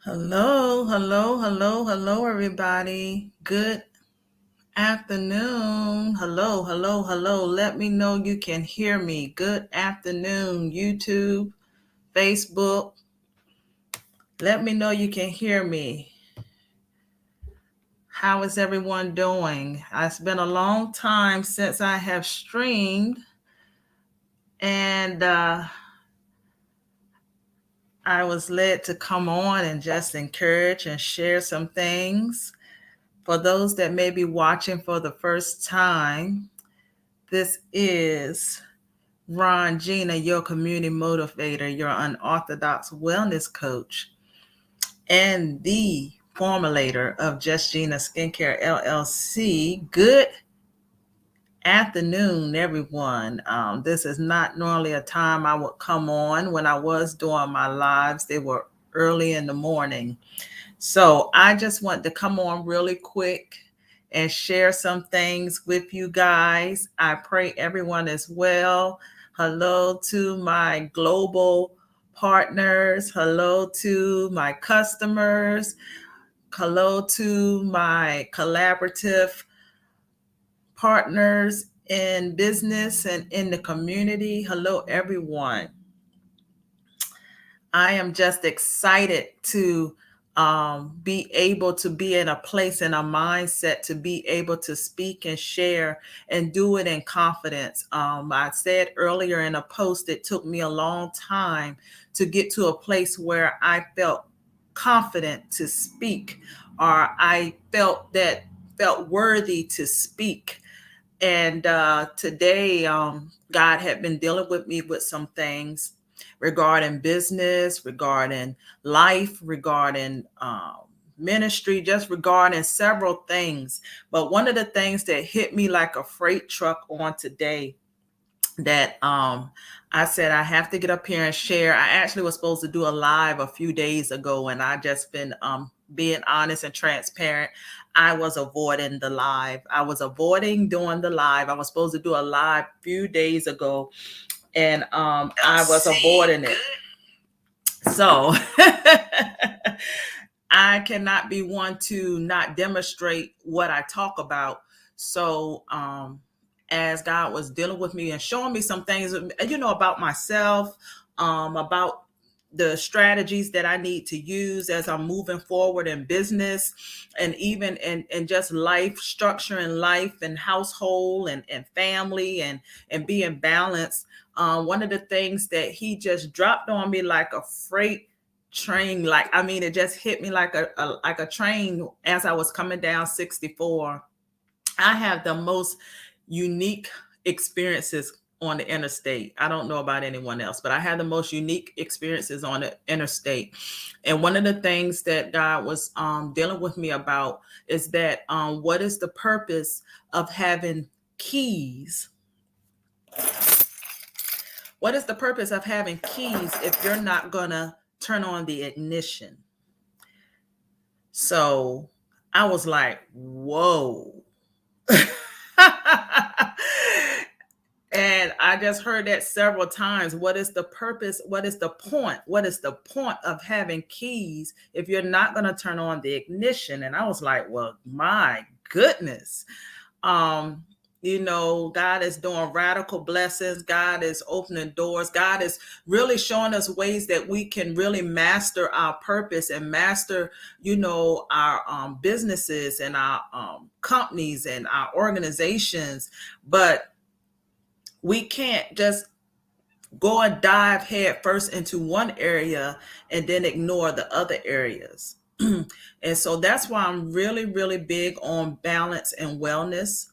Hello, hello, hello, hello, everybody. Good afternoon. Hello, hello, hello. Let me know you can hear me. Good afternoon, YouTube, Facebook. Let me know you can hear me. How is everyone doing? It's been a long time since I have streamed, and I was led to come on and just encourage and share some things. For those that may be watching for the first time, this is Ronjeanna, your community motivator, your unorthodox wellness coach, and the formulator of Just Gina Skincare LLC. Good afternoon, everyone. This is not normally a time I would come on. When I was doing my lives, they were early in the morning. So I just want to come on really quick and share some things with you guys. I pray everyone is well. Hello to my global partners. Hello to my customers. Hello to my collaborative partners in business and in the community. Hello, everyone. I am just excited to be able to be in a place and a mindset to be able to speak and share and do it in confidence. I said earlier in a post, it took me a long time to get to a place where I felt confident to speak, or I felt worthy to speak. And today, God had been dealing with me with some things regarding business, regarding life, regarding ministry, just regarding several things. But one of the things that hit me like a freight truck on today that I said I have to get up here and share. I actually was supposed to do a live a few days ago, and I just been being honest and transparent. I was avoiding the live. I was avoiding doing the live. I was supposed to do a live a few days ago, and I was avoiding it. So I cannot be one to not demonstrate what I talk about. So as God was dealing with me and showing me some things, about myself, about the strategies that I need to use as I'm moving forward in business and even in just life, structuring life and household and family and being balanced. One of the things that he just dropped on me like a freight train, it just hit me like a train as I was coming down 64. I have the most unique experiences on the interstate. I don't know about anyone else, but I had the most unique experiences on the interstate. And one of the things that God was dealing with me about is that what is the purpose of having keys? What is the purpose of having keys if you're not gonna turn on the ignition? So I was like, whoa. And I just heard that several times. What is the purpose? What is the point? What is the point of having keys if you're not going to turn on the ignition? And I was like, well, my goodness. God is doing radical blessings. God is opening doors. God is really showing us ways that we can really master our purpose and master, our businesses and our companies and our organizations. But we can't just go and dive head first into one area and then ignore the other areas. And so that's why I'm really, really big on balance and wellness.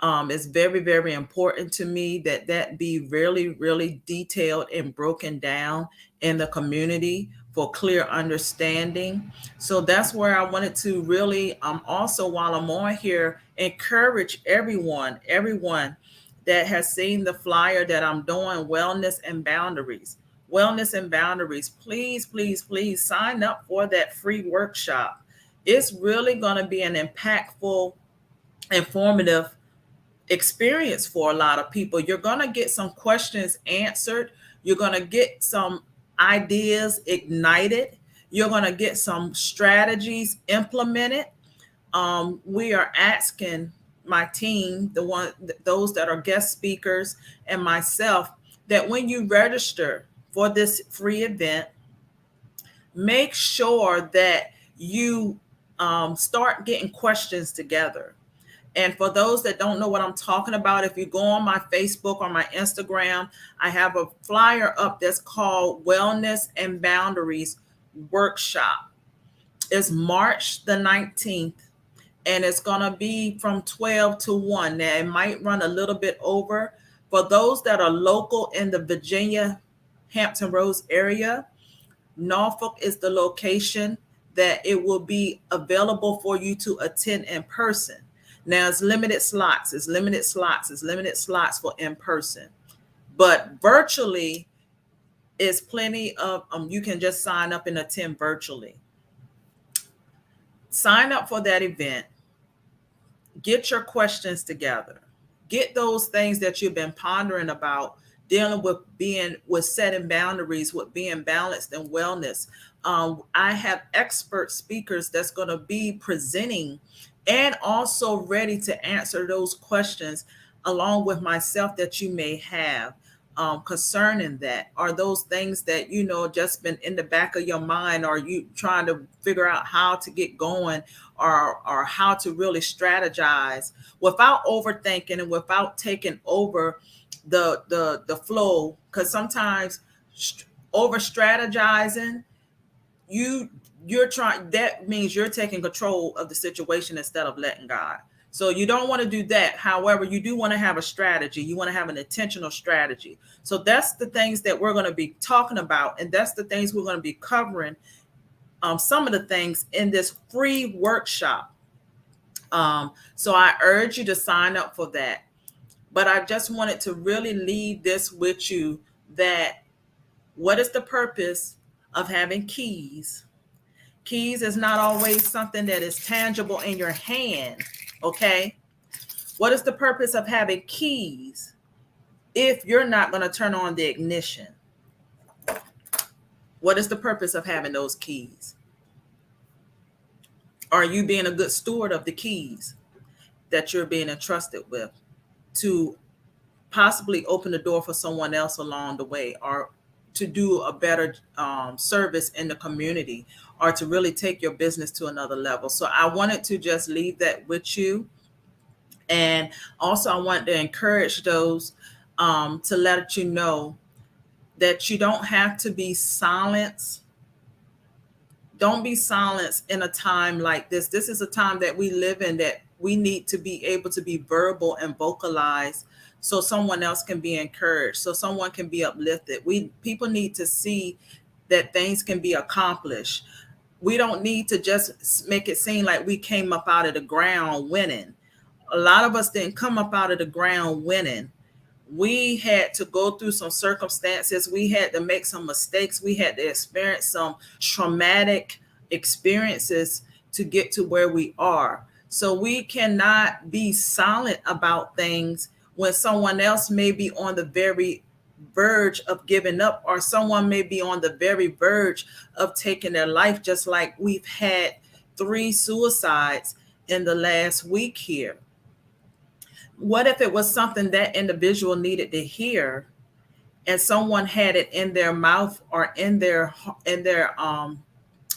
It's very, very important to me that be really, really detailed and broken down in the community for clear understanding. So that's where I wanted to really also, while I'm on here, encourage everyone that has seen the flyer that I'm doing, Wellness and Boundaries. Wellness and Boundaries, please, please, please sign up for that free workshop. It's really going to be an impactful, informative experience for a lot of people. You're going to get some questions answered. You're going to get some ideas ignited. You're going to get some strategies implemented. We are asking my team, those that are guest speakers, and myself, that when you register for this free event, make sure that you start getting questions together. And for those that don't know what I'm talking about, if you go on my Facebook or my Instagram, I have a flyer up that's called Wellness and Boundaries Workshop. It's March the 19th, and it's going to be from 12 to 1. Now, it might run a little bit over. For those that are local in the Virginia, Hampton Roads area, Norfolk is the location that it will be available for you to attend in person. Now it's limited slots, it's limited slots, it's limited slots for in person. But virtually is plenty of you can just sign up and attend virtually. Sign up for that event. Get your questions together. Get those things that you've been pondering about, dealing with setting boundaries, with being balanced and wellness. I have expert speakers that's going to be presenting and also ready to answer those questions along with myself that you may have concerning that. Are those things that just been in the back of your mind? Are you trying to figure out how to get going, or how to really strategize without overthinking and without taking over the flow? Because sometimes over strategizing, you're trying, that means you're taking control of the situation instead of letting God. So you don't want to do that. However, you do want to have a strategy. You want to have an intentional strategy. So that's the things that we're going to be talking about, and that's the things we're going to be covering. Some of the things in this free workshop. So I urge you to sign up for that. But I just wanted to really leave this with you, that what is the purpose of having keys? Keys is not always something that is tangible in your hand, okay? What is the purpose of having keys if you're not going to turn on the ignition? What is the purpose of having those keys? Are you being a good steward of the keys that you're being entrusted with to possibly open the door for someone else along the way, or to do a better service in the community, or to really take your business to another level? So I wanted to just leave that with you. And also I want to encourage those to let you know that you don't have to be silenced. Don't be silenced in a time like this. This is a time that we live in, that we need to be able to be verbal and vocalize, so someone else can be encouraged, so someone can be uplifted. People need to see that things can be accomplished. We don't need to just make it seem like we came up out of the ground winning. A lot of us didn't come up out of the ground winning. We had to go through some circumstances. We had to make some mistakes. We had to experience some traumatic experiences to get to where we are. So we cannot be silent about things when someone else may be on the very verge of giving up, or someone may be on the very verge of taking their life, just like we've had 3 suicides in the last week here. What if it was something that individual needed to hear, and someone had it in their mouth, or in their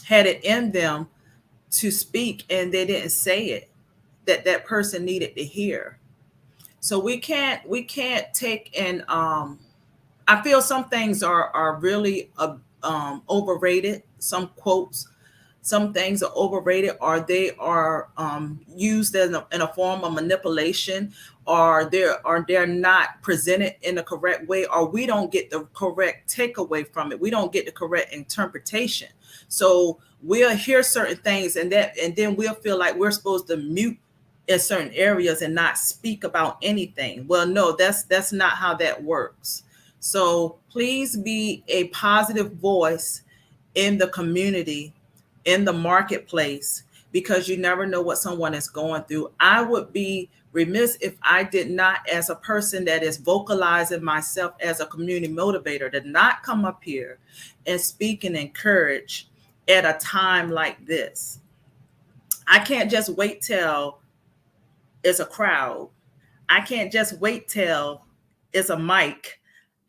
had it in them to speak, and they didn't say it, that person needed to hear? So we can't take, and I feel some things are really overrated. Some quotes, some things are overrated, or they are used in a form of manipulation, or they're not presented in the correct way, or we don't get the correct takeaway from it. We don't get the correct interpretation. So we'll hear certain things, and then we'll feel like we're supposed to mute in certain areas and not speak about anything. Well, no, that's not how that works. So please be a positive voice in the community, in the marketplace, because you never know what someone is going through. I would be remiss if I did not, as a person that is vocalizing myself as a community motivator, to not come up here and speak and encourage at a time like this. I can't just wait till it's a crowd. I can't just wait till it's a mic.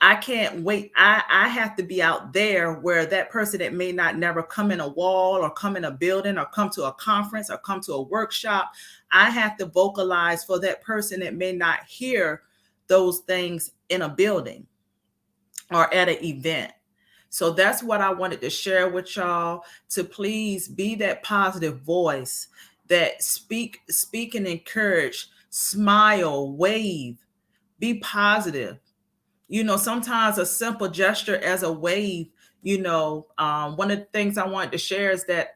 I can't wait. I have to be out there where that person that may not never come in a wall or come in a building or come to a conference or come to a workshop, I have to vocalize for that person that may not hear those things in a building or at an event. So that's what I wanted to share with y'all, to please be that positive voice that speak and encourage, smile, wave, be positive. Sometimes a simple gesture as a wave, one of the things I wanted to share is that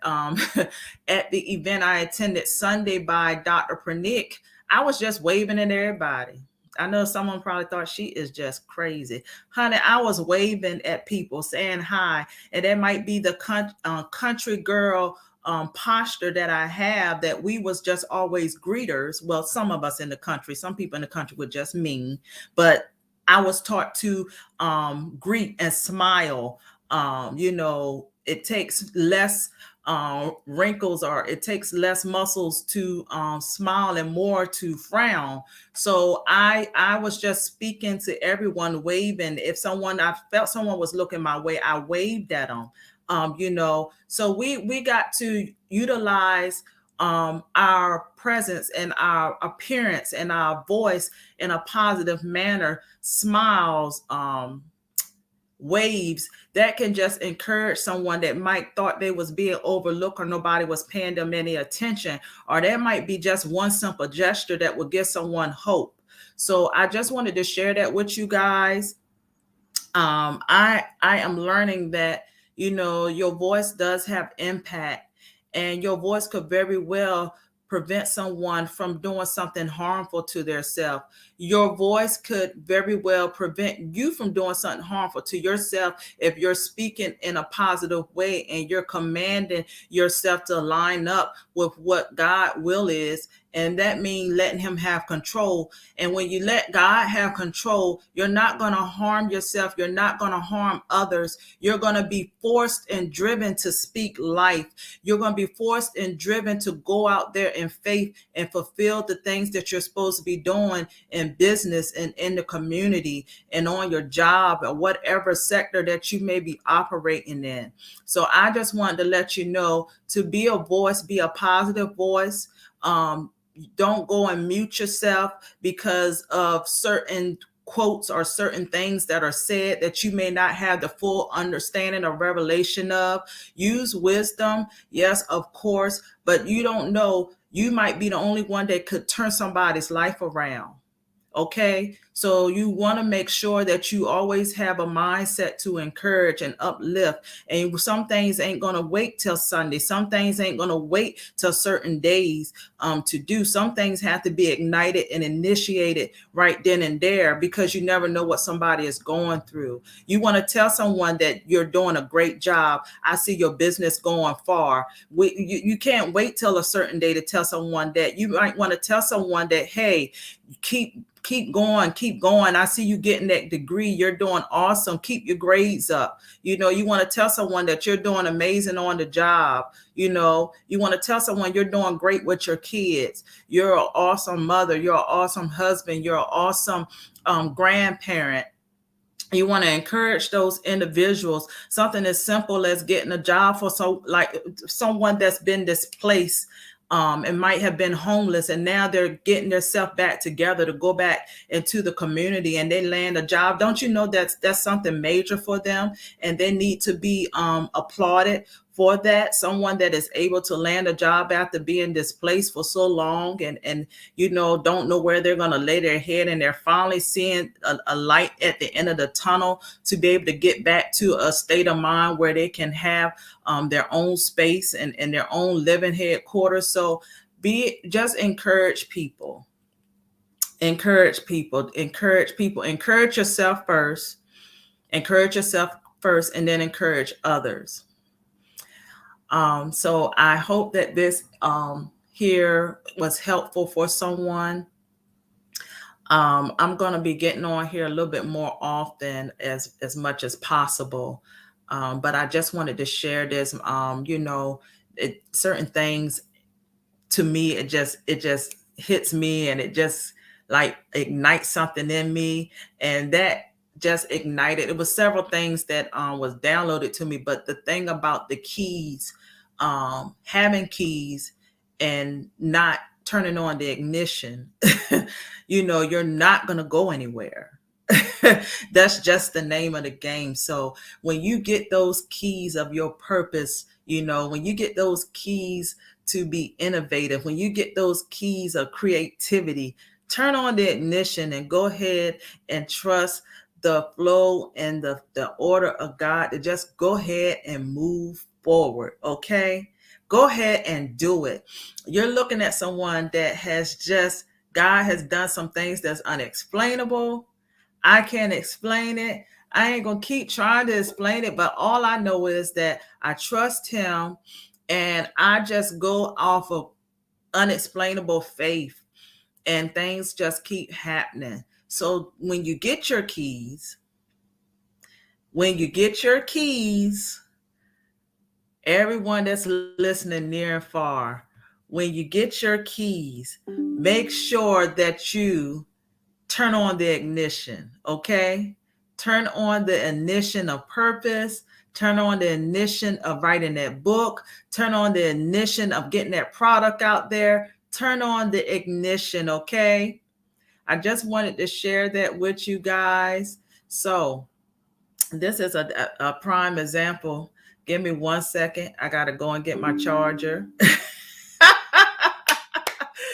at the event I attended Sunday by Dr. Pranik, I was just waving at everybody. I know someone probably thought she is just crazy. Honey, I was waving at people, saying hi. And that might be the country girl posture that I have, that we was just always greeters. Well, some of us in the country, some people in the country were just mean, but I was taught to greet and smile. It takes less wrinkles, or it takes less muscles to smile and more to frown. So I was just speaking to everyone, waving. If I felt someone was looking my way, I waved at them. So we got to utilize our presence and our appearance and our voice in a positive manner, smiles, waves that can just encourage someone that might thought they was being overlooked or nobody was paying them any attention, or there might be just one simple gesture that will give someone hope. So I just wanted to share that with you guys. I am learning that your voice does have impact, and your voice could very well prevent someone from doing something harmful to their self. Your voice could very well prevent you from doing something harmful to yourself if you're speaking in a positive way and you're commanding yourself to line up with what God will is. And that means letting him have control. And when you let God have control, you're not going to harm yourself. You're not going to harm others. You're going to be forced and driven to speak life. You're going to be forced and driven to go out there in faith and fulfill the things that you're supposed to be doing in business and in the community and on your job or whatever sector that you may be operating in. So I just wanted to let you know, to be a voice, be a positive voice. Don't go and mute yourself because of certain quotes or certain things that are said that you may not have the full understanding or revelation of. Use wisdom, yes, of course, but you don't know. You might be the only one that could turn somebody's life around. Okay, so you want to make sure that you always have a mindset to encourage and uplift. And some things ain't going to wait till Sunday. Some things ain't going to wait till certain days to do. Some things have to be ignited and initiated right then and there, because you never know what somebody is going through. You want to tell someone that you're doing a great job. I see your business going far. You can't wait till a certain day to tell someone that. You might want to tell someone that, hey, keep going. I see you getting that degree. You're doing awesome. Keep your grades up. You want to tell someone that you're doing amazing on the job. You want to tell someone you're doing great with your kids. You're an awesome mother. You're an awesome husband. You're an awesome grandparent. You want to encourage those individuals. Something as simple as getting a job for someone that's been displaced and might have been homeless, and now they're getting themselves back together to go back into the community, and they land a job. Don't you know that's something major for them, and they need to be applauded for that. Someone that is able to land a job after being displaced for so long and don't know where they're going to lay their head, and they're finally seeing a light at the end of the tunnel to be able to get back to a state of mind where they can have their own space and their own living headquarters. So just encourage people. Encourage yourself first. Encourage yourself first, and then encourage others. So I hope that this here was helpful for someone. I'm going to be getting on here a little bit more often, as much as possible. But I just wanted to share this. Certain things to me, it just hits me, and it just like ignites something in me, and that just ignited. It was several things that was downloaded to me, but the thing about the keys, having keys and not turning on the ignition, you're not going to go anywhere. That's just the name of the game. So when you get those keys of your purpose, when you get those keys to be innovative, when you get those keys of creativity, turn on the ignition and go ahead and trust the flow and the order of God to just go ahead and move forward. Okay. Go ahead and do it. You're looking at someone that God has done some things that's unexplainable. I can't explain it. I ain't going to keep trying to explain it, but all I know is that I trust him, and I just go off of unexplainable faith, and things just keep happening. So when you get your keys, everyone that's listening near and far, when you get your keys, make sure that you turn on the ignition, okay? Turn on the ignition of purpose. Turn on the ignition of writing that book. Turn on the ignition of getting that product out there. Turn on the ignition, okay? I just wanted to share that with you guys. So this is a prime example. Give me 1 second. I got to go and get my charger.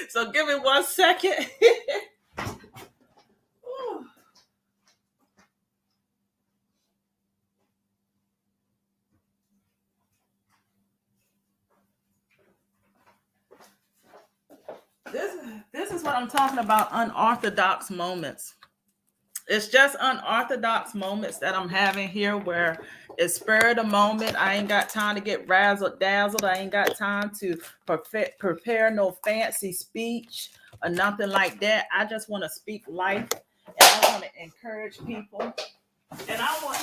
So give me 1 second. This is what I'm talking about, unorthodox moments. It's just unorthodox moments that I'm having here where it's spur of the moment. I ain't got time to get razzled dazzled. I ain't got time to prepare no fancy speech or nothing like that. I just want to speak life, and I want to encourage people, and I want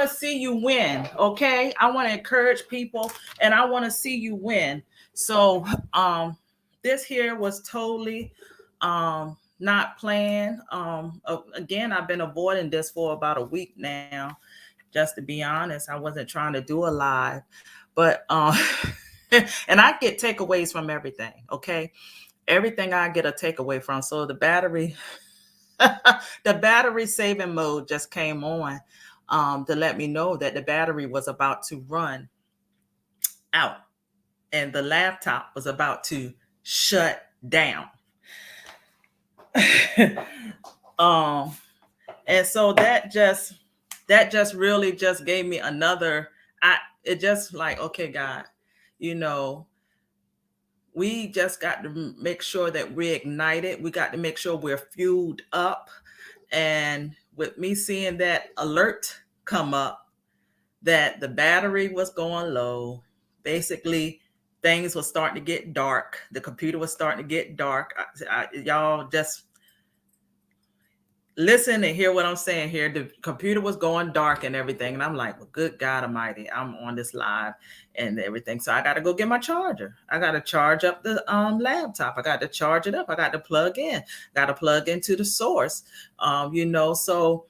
to see you win, okay? I want to encourage people, and I want to see you win. So this here was totally not planned. Again, I've been avoiding this for about a week now. Just to be honest, I wasn't trying to do a live, but and I get takeaways from everything, okay? Everything I get a takeaway from. So the battery saving mode just came on to let me know that the battery was about to run out and the laptop was about to shut down. And so that just really just gave me another, it just like, okay, God, we just got to make sure that we're ignited. We got to make sure we're fueled up. And with me seeing that alert come up that the battery was going low, basically things were starting to get dark. The computer was starting to get dark. Y'all just listen and hear what I'm saying here. The computer was going dark and everything. And I'm like, well, good God Almighty, I'm on this live and everything. So I got to go get my charger. I got to charge up the laptop. I got to charge it up. I got to plug in. Got to plug into the source. So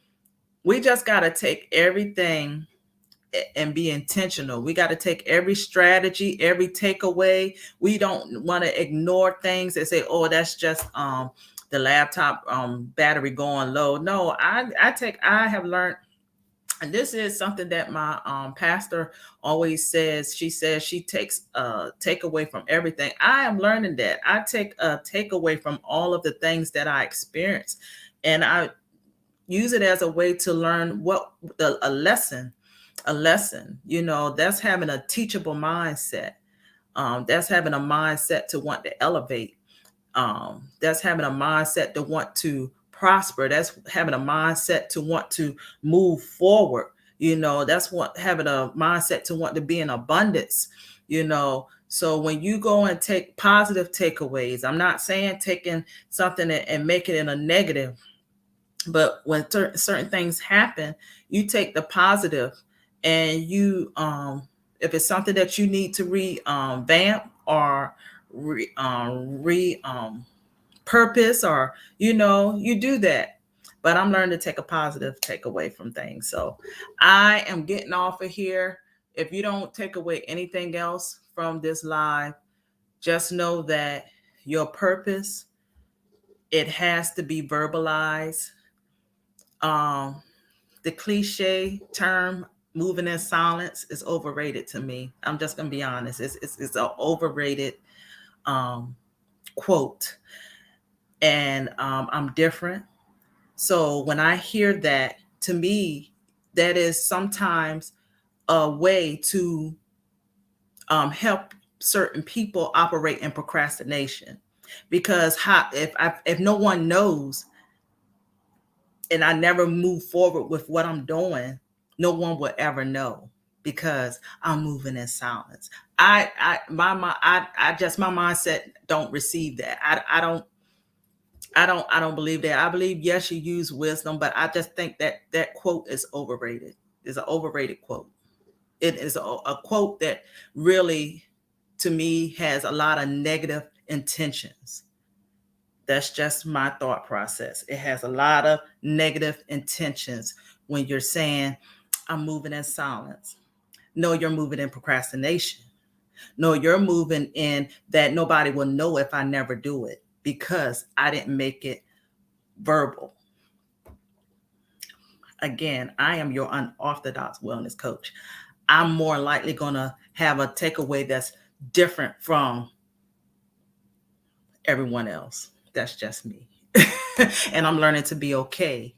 we just got to take everything and be intentional. We got to take every strategy, every takeaway. We don't want to ignore things and say, oh, that's just the laptop battery going low. No, I have learned, and this is something that my pastor always says. She says she takes a takeaway from everything. I am learning that. I take a takeaway from all of the things that I experience, and I use it as a way to learn a lesson. That's having a teachable mindset. That's having a mindset to want to elevate. That's having a mindset to want to prosper. That's having a mindset to want to move forward. That's having a mindset to want to be in abundance. So when you go and take positive takeaways, I'm not saying taking something and make it in a negative. But when certain things happen, you take the positive, and you if it's something that you need to vamp or re purpose, or you do that. But I'm learning to take a positive takeaway from things. So I am getting off of here. If you don't take away anything else from this live, just know that your purpose, it has to be verbalized. um the cliche term moving in silence is overrated to me. I'm just gonna be honest. It's an overrated um quote. And I'm different. So when I hear that, to me, that is sometimes a way to help certain people operate in procrastination. Because if no one knows, and I never move forward with what I'm doing, no one will ever know, because I'm moving in silence. My mindset don't receive that. I don't believe that. I believe, yes, you use wisdom, but I just think that that quote is overrated. It's an overrated quote. It is a quote that really, to me, has a lot of negative intentions. That's just my thought process. It has a lot of negative intentions when you're saying, I'm moving in silence. No, you're moving in procrastination. No, you're moving in that nobody will know if I never do it, because I didn't make it verbal. Again, I am your unorthodox wellness coach. I'm more likely going to have a takeaway that's different from everyone else. That's just me. And I'm learning to be okay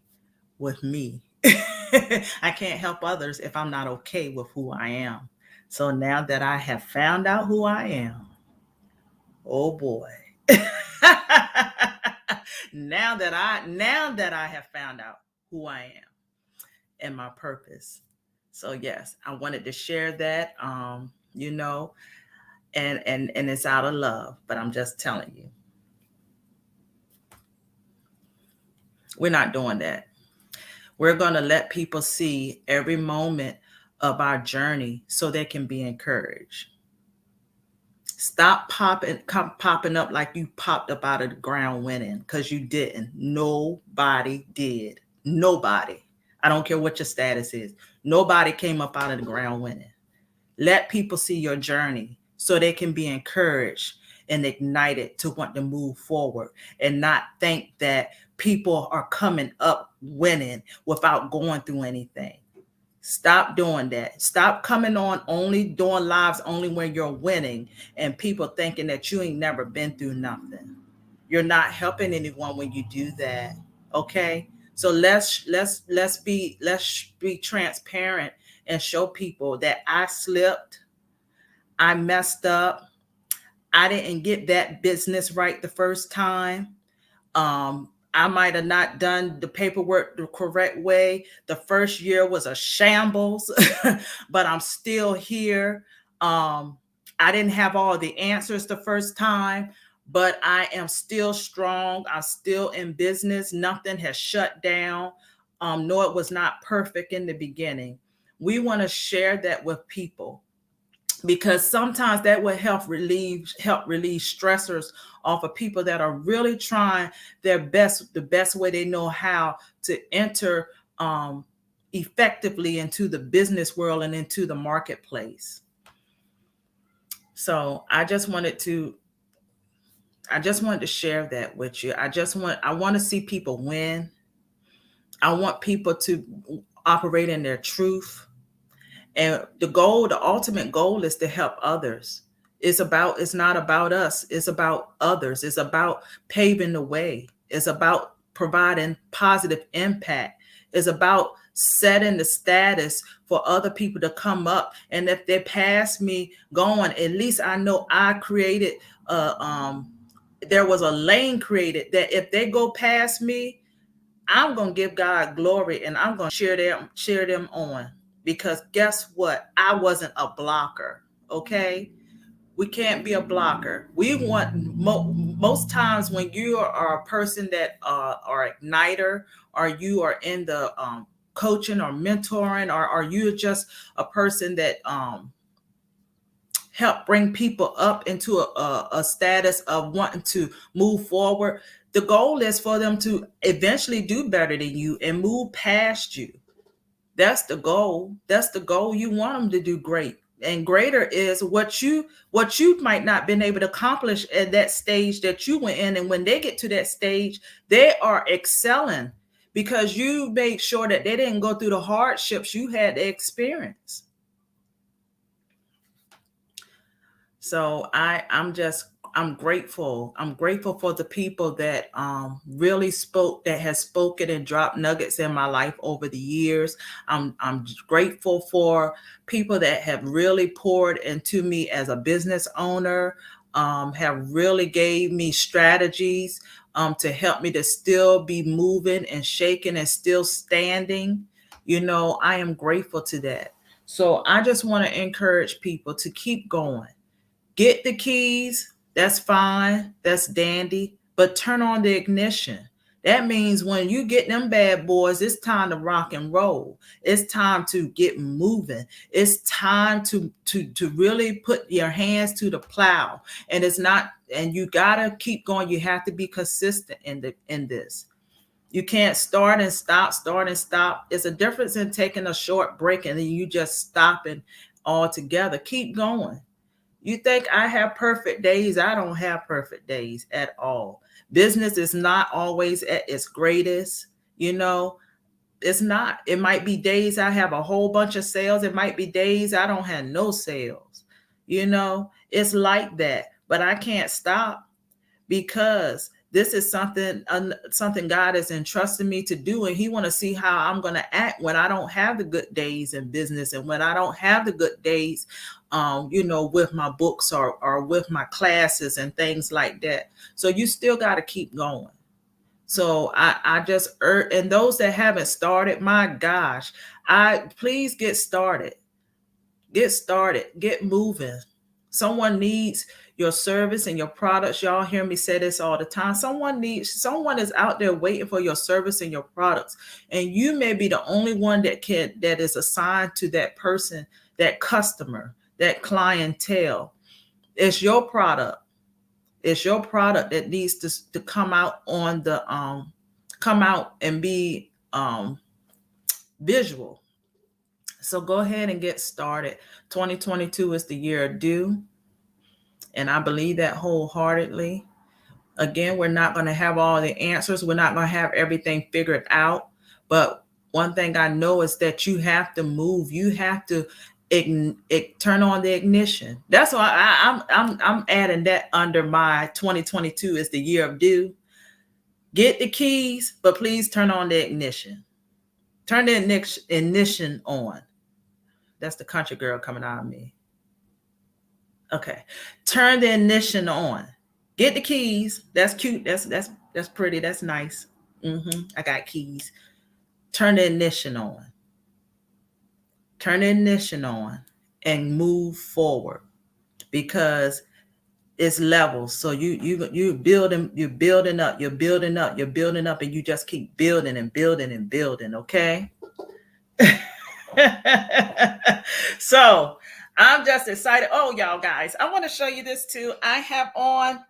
with me. I can't help others if I'm not okay with who I am. So now that I have found out who I am, oh boy. Now that I have found out who I am and my purpose. So yes, I wanted to share that, and it's out of love, but I'm just telling you, we're not doing that. We're going to let people see every moment of our journey so they can be encouraged. Stop popping up like you popped up out of the ground winning, because you didn't. Nobody did. Nobody. I don't care what your status is. Nobody came up out of the ground winning. Let people see your journey so they can be encouraged and ignited to want to move forward, and not think that people are coming up winning without going through anything. Stop doing that. Stop coming on only doing lives only when you're winning, and people thinking that you ain't never been through nothing. You're not helping anyone when you do that. Okay? So let's be transparent and show people that I slipped, I messed up, I didn't get that business right the first time. I might have not done the paperwork the correct way. The first year was a shambles, but I'm still here. I didn't have all the answers the first time, but I am still strong. I'm still in business. Nothing has shut down. No, it was not perfect in the beginning. We want to share that with people, because sometimes that will help relieve stressors off of people that are really trying their best, the best way they know how, to enter effectively into the business world and into the marketplace. So I just wanted to share that with you. I want to see people win. I want people to operate in their truth. And the ultimate goal is to help others. It's not about us. It's about others. It's about paving the way. It's about providing positive impact. It's about setting the status for other people to come up. And if they pass me going, at least I know I created there was a lane created that if they go past me, I'm going to give God glory, and I'm going to cheer them on, because guess what? I wasn't a blocker. Okay. We can't be a blocker. We want most times when you are a person that are igniter, or you are in the coaching or mentoring, or are you just a person that help bring people up into a status of wanting to move forward. The goal is for them to eventually do better than you and move past you. That's the goal. That's the goal. You want them to do great. And greater is what you might not been able to accomplish at that stage that you went in. And when they get to that stage, they are excelling because you made sure that they didn't go through the hardships you had to experience. So I'm grateful. I'm grateful for the people that really spoke, that has spoken and dropped nuggets in my life over the years. I'm grateful for people that have really poured into me as a business owner, have really gave me strategies to help me to still be moving and shaking and still standing. I am grateful to that. So I just want to encourage people to keep going. Get the keys, that's fine, that's dandy, but turn on the ignition. That means when you get them bad boys, it's time to rock and roll. It's time to get moving. It's time to really put your hands to the plow. And it's not, and you gotta keep going. You have to be consistent in this. You can't start and stop. It's a difference in taking a short break and then you just stopping altogether. Keep going. You think I have perfect days? I don't have perfect days at all. Business is not always at its greatest. You know, it's not. It might be days I have a whole bunch of sales. It might be days I don't have no sales. It's like that. But I can't stop because this is something God has entrusted me to do, and He want to see how I'm going to act when I don't have the good days in business, and when I don't have the good days, with my books or with my classes and things like that. So you still got to keep going. So I just urge, and those that haven't started, my gosh, I please get started. Get started, get moving. Someone needs your service and your products. Y'all hear me say this all the time. Someone is out there waiting for your service and your products. And you may be the only one that is assigned to that person, that customer, that clientele. It's your product. It's your product that needs to come out on the come out and be visual. So go ahead and get started. 2022 is the year of do. And I believe that wholeheartedly. Again, we're not going to have all the answers. We're not going to have everything figured out. But one thing I know is that you have to move. You have to turn on the ignition. That's why I'm adding that under my 2022 is the year of do. Get the keys, but please turn on the ignition. Turn the ignition on. That's the country girl coming out of me. Okay. Turn the ignition on. Get the keys. That's cute. That's pretty. That's nice. I got keys. Turn the ignition on. Turn the ignition on and move forward because it's levels. So you're building up, and you just keep building and building and building. Okay. So I'm just excited. Oh, y'all guys, I want to show you this too. I have on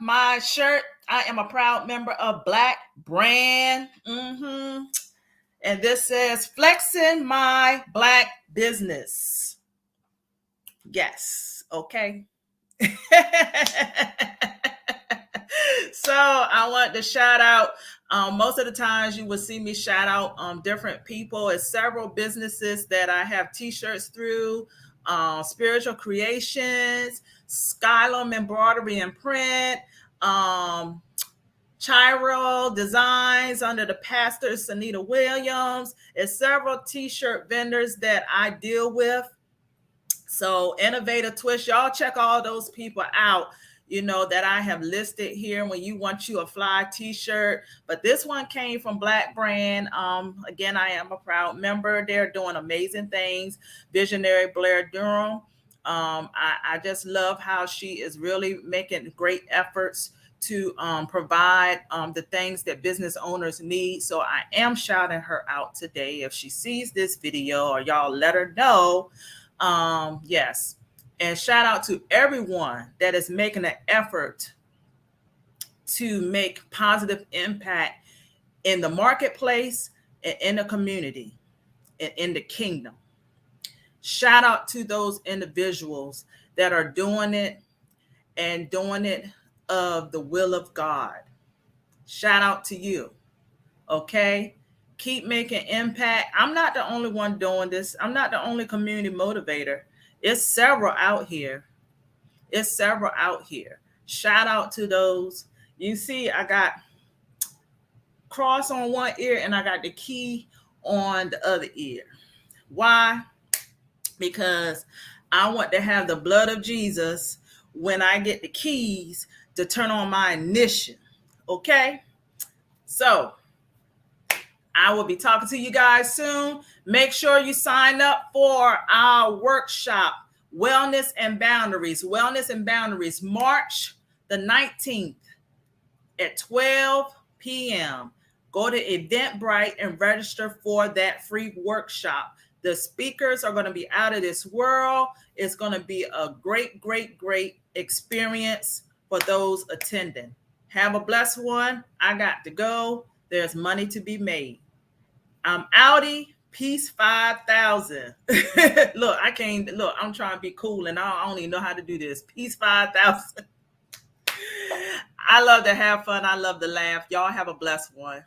my shirt. I am a proud member of Black Brand. And this says flexing my Black business. Yes. Okay. So I want to shout out. Most of the times you will see me shout out different people. It's several businesses that I have t-shirts through. Spiritual Creations, Skylum Embroidery and Print, Chiro Designs under the pastor Sanita Williams. It's several t-shirt vendors that I deal with. So Innovator Twist, y'all check all those people out, that I have listed here when you want you a fly t-shirt. But this one came from Black Brand. Again, I am a proud member. They're doing amazing things. Visionary Blair Durham. I just love how she is really making great efforts to provide the things that business owners need. So I am shouting her out today. If she sees this video, or y'all let her know. Yes. And shout out to everyone that is making an effort to make positive impact in the marketplace and in the community and in the kingdom. Shout out to those individuals that are doing it and doing it of the will of God. Shout out to you. Okay. Keep making impact. I'm not the only one doing this. I'm not the only community motivator. It's several out here. It's several out here. Shout out to those. You see, I got cross on one ear and I got the key on the other ear. Why? Because I want to have the blood of Jesus when I get the keys to turn on my ignition. Okay? So I will be talking to you guys soon. Make sure you sign up for our workshop, Wellness and Boundaries. Wellness and Boundaries, March the 19th at 12 p.m. Go to Eventbrite and register for that free workshop. The speakers are going to be out of this world. It's going to be a great, great, great experience for those attending. Have a blessed one. I got to go. There's money to be made. I'm outie. Peace 5,000. Look, I'm trying to be cool and I don't even know how to do this. Peace 5,000. I love to have fun. I love to laugh. Y'all have a blessed one.